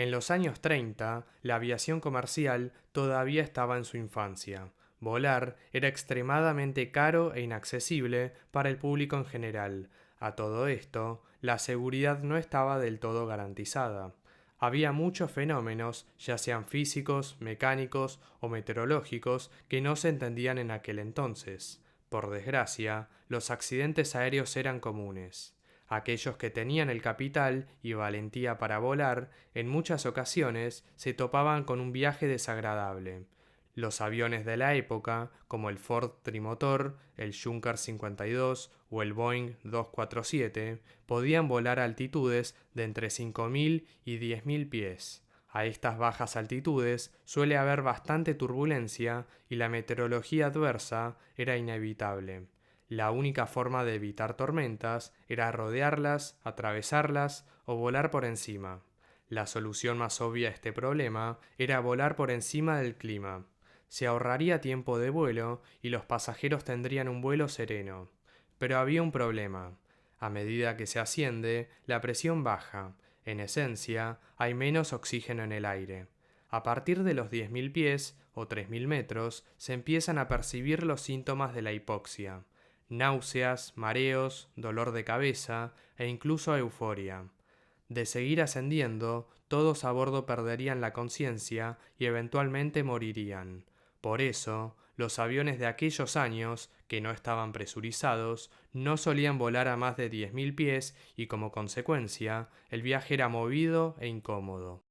En los años 30, la aviación comercial todavía estaba en su infancia. Volar era extremadamente caro e inaccesible para el público en general. A todo esto, la seguridad no estaba del todo garantizada. Había muchos fenómenos, ya sean físicos, mecánicos o meteorológicos, que no se entendían en aquel entonces. Por desgracia, los accidentes aéreos eran comunes. Aquellos que tenían el capital y valentía para volar, en muchas ocasiones se topaban con un viaje desagradable. Los aviones de la época, como el Ford Trimotor, el Junkers 52 o el Boeing 247, podían volar a altitudes de entre 5.000 y 10.000 pies. A estas bajas altitudes suele haber bastante turbulencia y la meteorología adversa era inevitable. La única forma de evitar tormentas era rodearlas, atravesarlas o volar por encima. La solución más obvia a este problema era volar por encima del clima. Se ahorraría tiempo de vuelo y los pasajeros tendrían un vuelo sereno. Pero había un problema. A medida que se asciende, la presión baja. En esencia, hay menos oxígeno en el aire. A partir de los 10.000 pies o 3.000 metros se empiezan a percibir los síntomas de la hipoxia: náuseas, mareos, dolor de cabeza e incluso euforia. De seguir ascendiendo, todos a bordo perderían la conciencia y eventualmente morirían. Por eso, los aviones de aquellos años, que no estaban presurizados, no solían volar a más de 10.000 pies y como consecuencia, el viaje era movido e incómodo.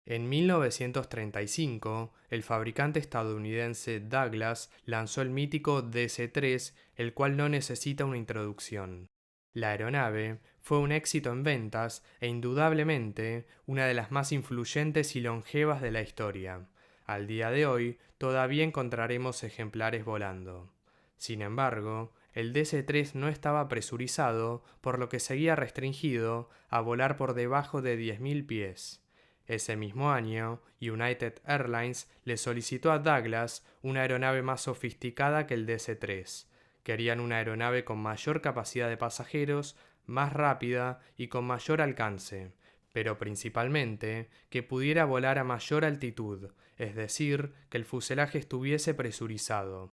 En 1935, el fabricante estadounidense Douglas lanzó el mítico DC-3, el cual no necesita una introducción. La aeronave fue un éxito en ventas e indudablemente una de las más influyentes y longevas de la historia. Al día de hoy, todavía encontraremos ejemplares volando. Sin embargo, el DC-3 no estaba presurizado, por lo que seguía restringido a volar por debajo de 10.000 pies. Ese mismo año, United Airlines le solicitó a Douglas una aeronave más sofisticada que el DC-3. Querían una aeronave con mayor capacidad de pasajeros, más rápida y con mayor alcance, pero principalmente que pudiera volar a mayor altitud, es decir, que el fuselaje estuviese presurizado.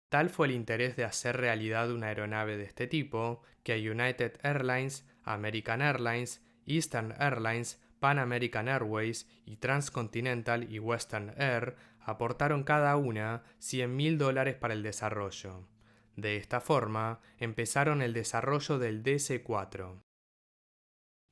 Tal fue el interés de hacer realidad una aeronave de este tipo, que United Airlines, American Airlines, Eastern Airlines, Pan American Airways y Transcontinental y Western Air aportaron cada una $100.000 para el desarrollo. De esta forma, empezaron el desarrollo del DC-4.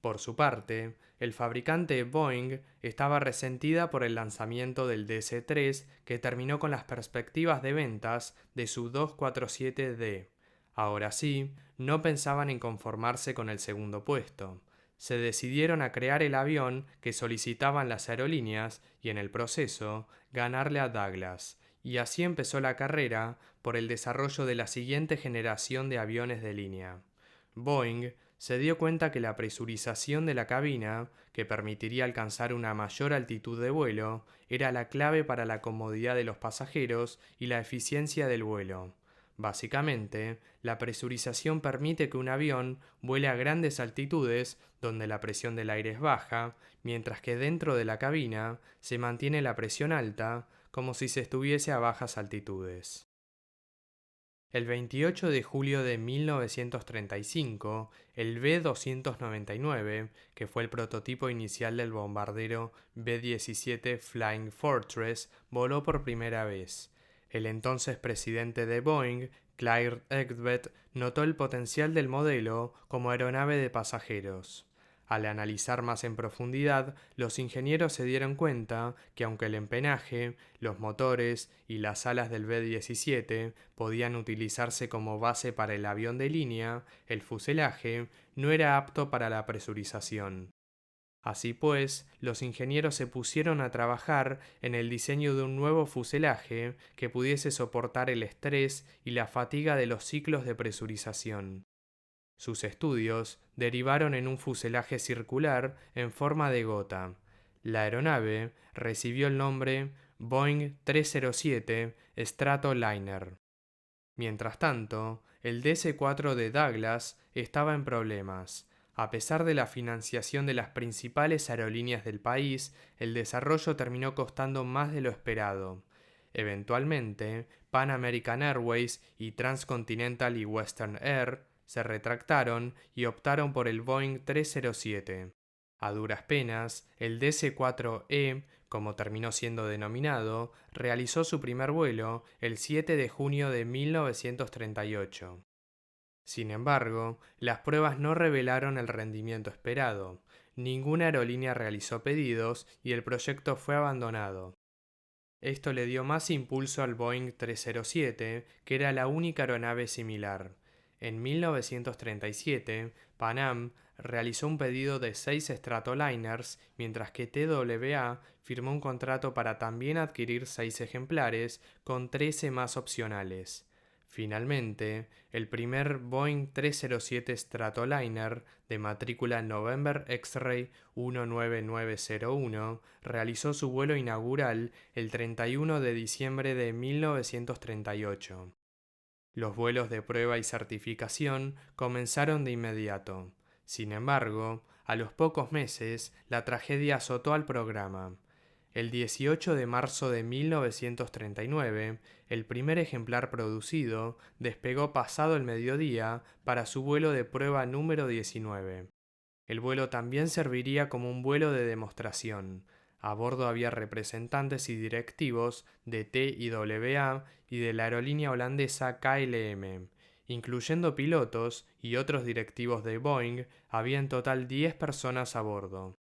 Por su parte, el fabricante Boeing estaba resentida por el lanzamiento del DC-3, que terminó con las perspectivas de ventas de su 247D. Ahora sí, no pensaban en conformarse con el segundo puesto. Se decidieron a crear el avión que solicitaban las aerolíneas y, en el proceso, ganarle a Douglas. Y así empezó la carrera por el desarrollo de la siguiente generación de aviones de línea. Boeing se dio cuenta que la presurización de la cabina, que permitiría alcanzar una mayor altitud de vuelo, era la clave para la comodidad de los pasajeros y la eficiencia del vuelo. Básicamente, la presurización permite que un avión vuele a grandes altitudes donde la presión del aire es baja, mientras que dentro de la cabina se mantiene la presión alta, como si se estuviese a bajas altitudes. El 28 de julio de 1935, el B-299, que fue el prototipo inicial del bombardero B-17 Flying Fortress, voló por primera vez. El entonces presidente de Boeing, Clyde Egbert, notó el potencial del modelo como aeronave de pasajeros. Al analizar más en profundidad, los ingenieros se dieron cuenta que aunque el empenaje, los motores y las alas del B-17 podían utilizarse como base para el avión de línea, el fuselaje no era apto para la presurización. Así pues, los ingenieros se pusieron a trabajar en el diseño de un nuevo fuselaje que pudiese soportar el estrés y la fatiga de los ciclos de presurización. Sus estudios derivaron en un fuselaje circular en forma de gota. La aeronave recibió el nombre Boeing 307 Stratoliner. Mientras tanto, el DC-4 de Douglas estaba en problemas. A pesar de la financiación de las principales aerolíneas del país, el desarrollo terminó costando más de lo esperado. Eventualmente, Pan American Airways y Transcontinental y Western Air se retractaron y optaron por el Boeing 307. A duras penas, el DC-4E, como terminó siendo denominado, realizó su primer vuelo el 7 de junio de 1938. Sin embargo, las pruebas no revelaron el rendimiento esperado. Ninguna aerolínea realizó pedidos y el proyecto fue abandonado. Esto le dio más impulso al Boeing 307, que era la única aeronave similar. En 1937, Pan Am realizó un pedido de 6 Stratoliners, mientras que TWA firmó un contrato para también adquirir 6 ejemplares, con 13 más opcionales. Finalmente, el primer Boeing 307 Stratoliner, de matrícula November X-Ray 19901, realizó su vuelo inaugural el 31 de diciembre de 1938. Los vuelos de prueba y certificación comenzaron de inmediato. Sin embargo, a los pocos meses, la tragedia azotó al programa. El 18 de marzo de 1939, el primer ejemplar producido despegó pasado el mediodía para su vuelo de prueba número 19. El vuelo también serviría como un vuelo de demostración. A bordo había representantes y directivos de TWA y de la aerolínea holandesa KLM. Incluyendo pilotos y otros directivos de Boeing, había en total 10 personas a bordo.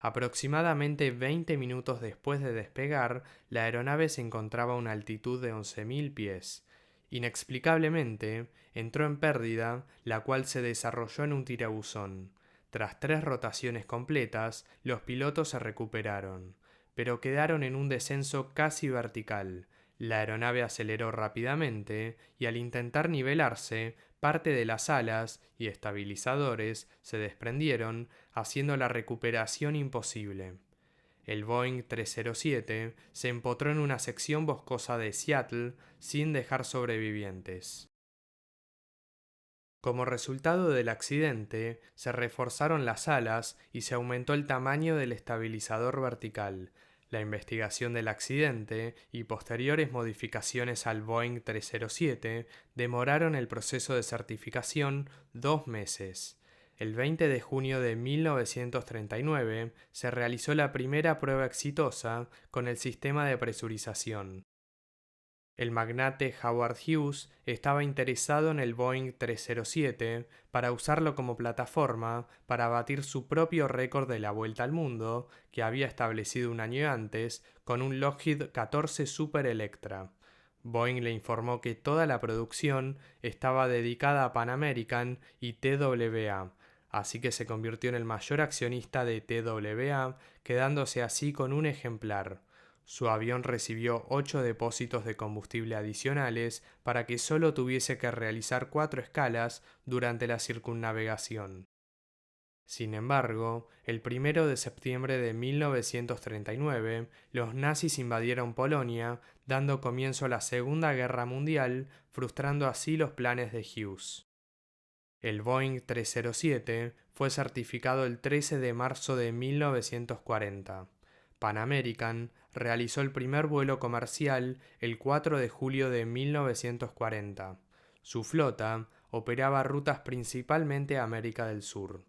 Aproximadamente 20 minutos después de despegar, la aeronave se encontraba a una altitud de 11.000 pies. Inexplicablemente, entró en pérdida, la cual se desarrolló en un tirabuzón. Tras 3 rotaciones completas, los pilotos se recuperaron, pero quedaron en un descenso casi vertical. La aeronave aceleró rápidamente y al intentar nivelarse, parte de las alas y estabilizadores se desprendieron, haciendo la recuperación imposible. El Boeing 307 se empotró en una sección boscosa de Seattle sin dejar sobrevivientes. Como resultado del accidente, se reforzaron las alas y se aumentó el tamaño del estabilizador vertical. La investigación del accidente y posteriores modificaciones al Boeing 307 demoraron el proceso de certificación 2 meses. El 20 de junio de 1939 se realizó la primera prueba exitosa con el sistema de presurización. El magnate Howard Hughes estaba interesado en el Boeing 307 para usarlo como plataforma para batir su propio récord de la vuelta al mundo que había establecido un año antes con un Lockheed 14 Super Electra. Boeing le informó que toda la producción estaba dedicada a Pan American y TWA, así que se convirtió en el mayor accionista de TWA, quedándose así con un ejemplar. Su avión recibió 8 depósitos de combustible adicionales para que solo tuviese que realizar 4 escalas durante la circunnavegación. Sin embargo, el 1 de septiembre de 1939, los nazis invadieron Polonia, dando comienzo a la Segunda Guerra Mundial, frustrando así los planes de Hughes. El Boeing 307 fue certificado el 13 de marzo de 1940. Pan American realizó el primer vuelo comercial el 4 de julio de 1940. Su flota operaba rutas principalmente a América del Sur.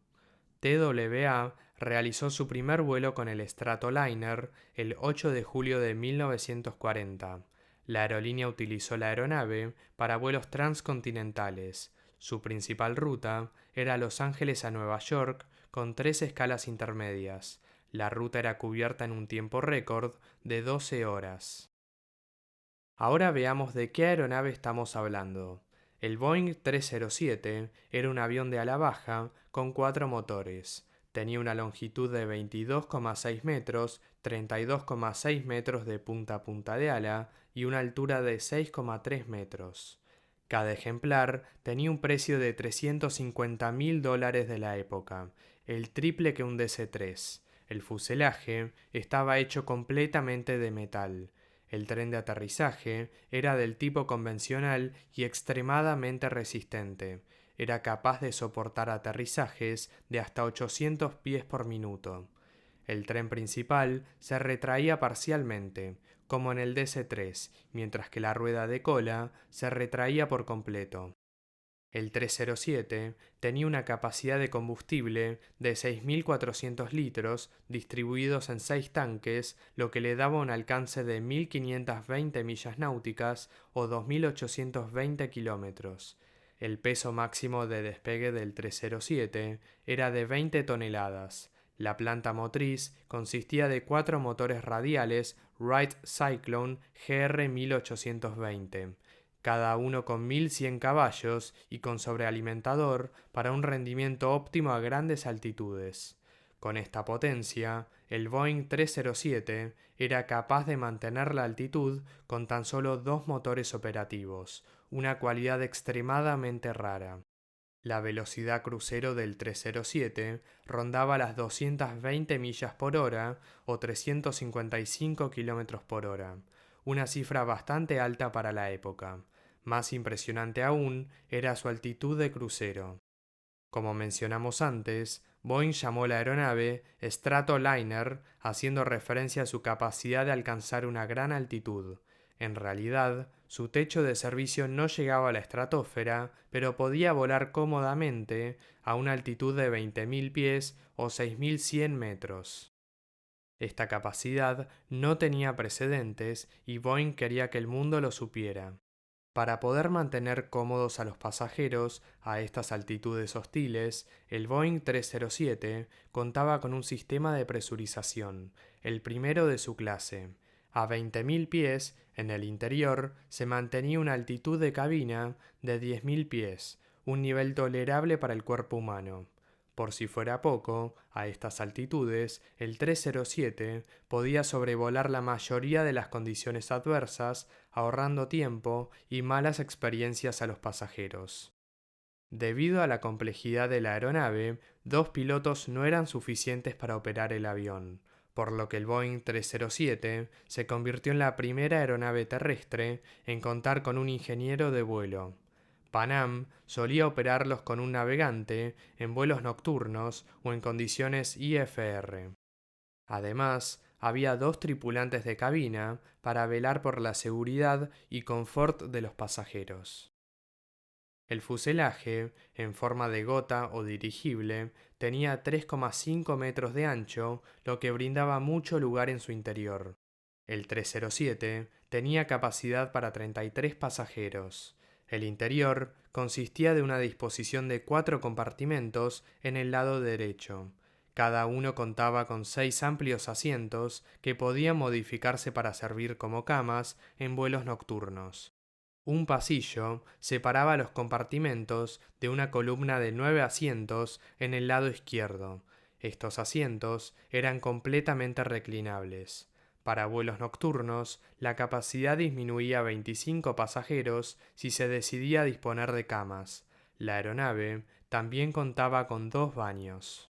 TWA realizó su primer vuelo con el Stratoliner el 8 de julio de 1940. La aerolínea utilizó la aeronave para vuelos transcontinentales. Su principal ruta era Los Ángeles a Nueva York, con 3 escalas intermedias. La ruta era cubierta en un tiempo récord de 12 horas. Ahora veamos de qué aeronave estamos hablando. El Boeing 307 era un avión de ala baja con 4 motores. Tenía una longitud de 22,6 metros, 32,6 metros de punta a punta de ala y una altura de 6,3 metros. Cada ejemplar tenía un precio de $350.000 de la época, el triple que un DC-3. El fuselaje estaba hecho completamente de metal. El tren de aterrizaje era del tipo convencional y extremadamente resistente. era capaz de soportar aterrizajes de hasta 800 pies por minuto. El tren principal se retraía parcialmente, como en el DC-3, mientras que la rueda de cola se retraía por completo. El 307 tenía una capacidad de combustible de 6.400 litros distribuidos en 6 tanques, lo que le daba un alcance de 1.520 millas náuticas o 2.820 kilómetros. El peso máximo de despegue del 307 era de 20 toneladas. La planta motriz consistía de 4 motores radiales Wright Cyclone GR1820, cada uno con 1.100 caballos y con sobrealimentador para un rendimiento óptimo a grandes altitudes. Con esta potencia, el Boeing 307 era capaz de mantener la altitud con tan solo 2 motores operativos, una cualidad extremadamente rara. La velocidad crucero del 307 rondaba las 220 millas por hora o 355 kilómetros por hora, una cifra bastante alta para la época. Más impresionante aún era su altitud de crucero. Como mencionamos antes, Boeing llamó la aeronave Stratoliner, haciendo referencia a su capacidad de alcanzar una gran altitud. En realidad, su techo de servicio no llegaba a la estratosfera, pero podía volar cómodamente a una altitud de 20.000 pies o 6.100 metros. Esta capacidad no tenía precedentes y Boeing quería que el mundo lo supiera. Para poder mantener cómodos a los pasajeros a estas altitudes hostiles, el Boeing 307 contaba con un sistema de presurización, el primero de su clase. A 20.000 pies, en el interior, se mantenía una altitud de cabina de 10.000 pies, un nivel tolerable para el cuerpo humano. Por si fuera poco, a estas altitudes, el 307 podía sobrevolar la mayoría de las condiciones adversas, ahorrando tiempo y malas experiencias a los pasajeros. Debido a la complejidad de la aeronave, 2 pilotos no eran suficientes para operar el avión, por lo que el Boeing 307 se convirtió en la primera aeronave terrestre en contar con un ingeniero de vuelo. Pan Am solía operarlos con un navegante en vuelos nocturnos o en condiciones IFR. Además, había 2 tripulantes de cabina para velar por la seguridad y confort de los pasajeros. El fuselaje, en forma de gota o dirigible, tenía 3,5 metros de ancho, lo que brindaba mucho lugar en su interior. El 307 tenía capacidad para 33 pasajeros. El interior consistía de una disposición de 4 compartimentos en el lado derecho. Cada uno contaba con 6 amplios asientos que podían modificarse para servir como camas en vuelos nocturnos. Un pasillo separaba los compartimentos de una columna de 9 asientos en el lado izquierdo. Estos asientos eran completamente reclinables. Para vuelos nocturnos, la capacidad disminuía a 25 pasajeros si se decidía disponer de camas. La aeronave también contaba con 2 baños.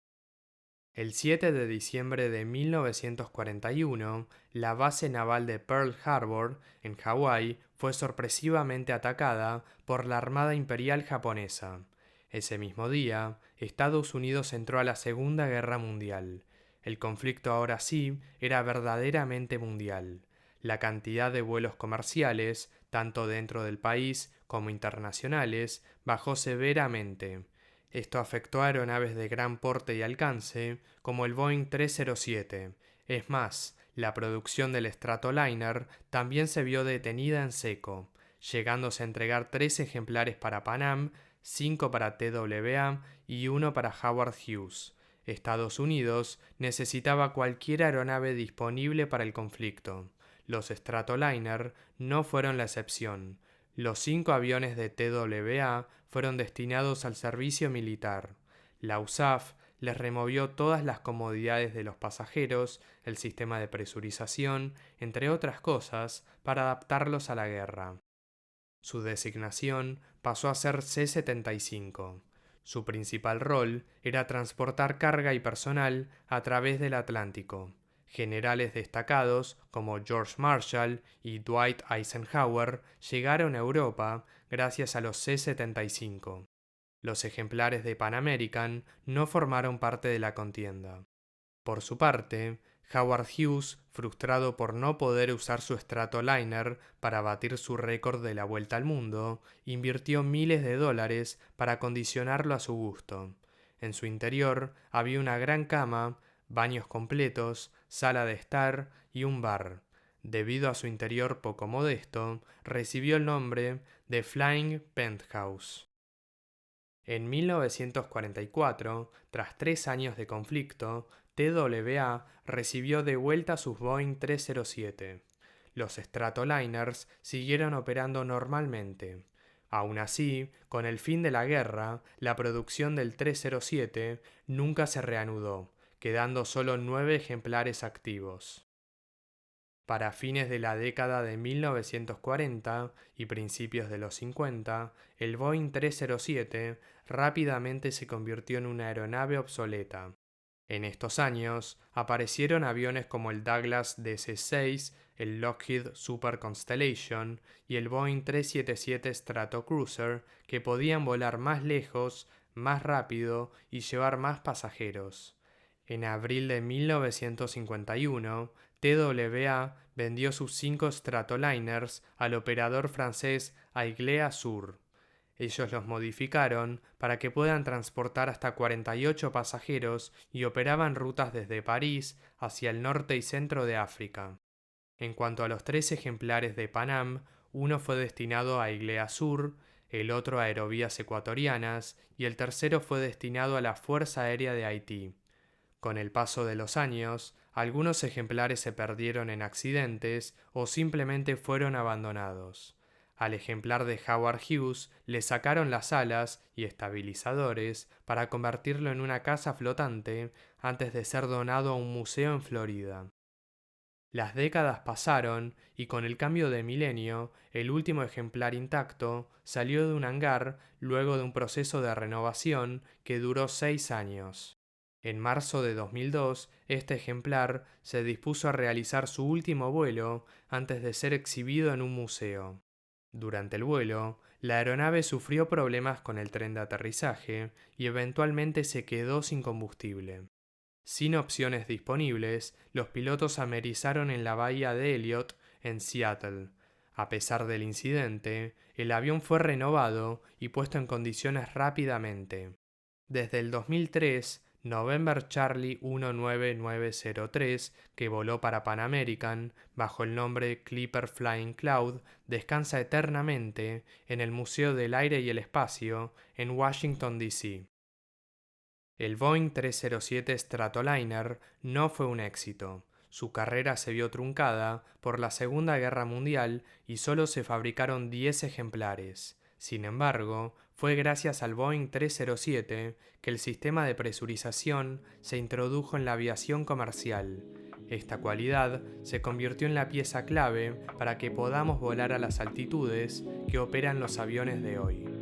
El 7 de diciembre de 1941, la base naval de Pearl Harbor, en Hawái, fue sorpresivamente atacada por la Armada Imperial japonesa. Ese mismo día, Estados Unidos entró a la Segunda Guerra Mundial. El conflicto ahora sí era verdaderamente mundial. La cantidad de vuelos comerciales, tanto dentro del país como internacionales, bajó severamente. Esto afectó a aeronaves de gran porte y alcance, como el Boeing 307. Es más, la producción del Stratoliner también se vio detenida en seco, llegándose a entregar 3 ejemplares para Pan Am, 5 para TWA y 1 para Howard Hughes. Estados Unidos necesitaba cualquier aeronave disponible para el conflicto. Los Stratoliner no fueron la excepción. Los 5 aviones de TWA fueron destinados al servicio militar. La USAF les removió todas las comodidades de los pasajeros, el sistema de presurización, entre otras cosas, para adaptarlos a la guerra. Su designación pasó a ser C-75. Su principal rol era transportar carga y personal a través del Atlántico. Generales destacados como George Marshall y Dwight Eisenhower llegaron a Europa gracias a los C-75. Los ejemplares de Pan American no formaron parte de la contienda. Por su parte, Howard Hughes, frustrado por no poder usar su Stratoliner para batir su récord de la vuelta al mundo, invirtió miles de dólares para acondicionarlo a su gusto. En su interior había una gran cama, baños completos, sala de estar y un bar. Debido a su interior poco modesto, recibió el nombre de Flying Penthouse. En 1944, tras 3 años de conflicto, TWA recibió de vuelta sus Boeing 307. Los Stratoliners siguieron operando normalmente. Aún así, con el fin de la guerra, la producción del 307 nunca se reanudó, quedando solo 9 ejemplares activos. Para fines de la década de 1940 y principios de los 50, el Boeing 307 rápidamente se convirtió en una aeronave obsoleta. En estos años aparecieron aviones como el Douglas DC-6, el Lockheed Super Constellation y el Boeing 377 Stratocruiser, que podían volar más lejos, más rápido y llevar más pasajeros. En abril de 1951, TWA vendió sus 5 Stratoliners al operador francés Aigle Azur. Ellos los modificaron para que puedan transportar hasta 48 pasajeros y operaban rutas desde París hacia el norte y centro de África. En cuanto a los 3 ejemplares de Pan Am, uno fue destinado a Aigle Azur, el otro a Aerovías Ecuatorianas y el tercero fue destinado a la Fuerza Aérea de Haití. Con el paso de los años, algunos ejemplares se perdieron en accidentes o simplemente fueron abandonados. Al ejemplar de Howard Hughes le sacaron las alas y estabilizadores para convertirlo en una casa flotante antes de ser donado a un museo en Florida. Las décadas pasaron y con el cambio de milenio, el último ejemplar intacto salió de un hangar luego de un proceso de renovación que duró 6 años. En marzo de 2002, este ejemplar se dispuso a realizar su último vuelo antes de ser exhibido en un museo. Durante el vuelo, la aeronave sufrió problemas con el tren de aterrizaje y eventualmente se quedó sin combustible. Sin opciones disponibles, los pilotos amerizaron en la bahía de Elliott, en Seattle. A pesar del incidente, el avión fue renovado y puesto en condiciones rápidamente. Desde el 2003, November Charlie 19903, que voló para Pan American bajo el nombre Clipper Flying Cloud, descansa eternamente en el Museo del Aire y el Espacio en Washington, D.C. El Boeing 307 Stratoliner no fue un éxito. Su carrera se vio truncada por la Segunda Guerra Mundial y solo se fabricaron 10 ejemplares. Sin embargo, fue gracias al Boeing 307 que el sistema de presurización se introdujo en la aviación comercial. Esta cualidad se convirtió en la pieza clave para que podamos volar a las altitudes que operan los aviones de hoy.